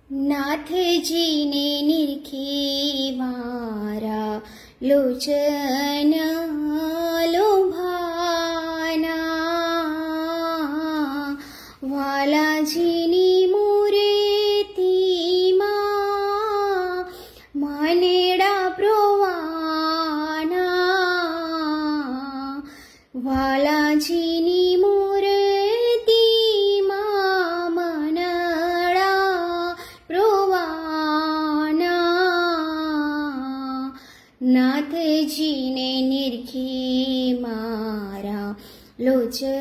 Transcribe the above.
નાથજીને નિરખી મારા લોચન લોભાના, વાલાજીની મૂર્તિમાં માનેડા પ્રોવાના, વાલાજીની મૂર્તિમાં માનડા પ્રોવાના, નાથજીને નિરખી મારા લોચન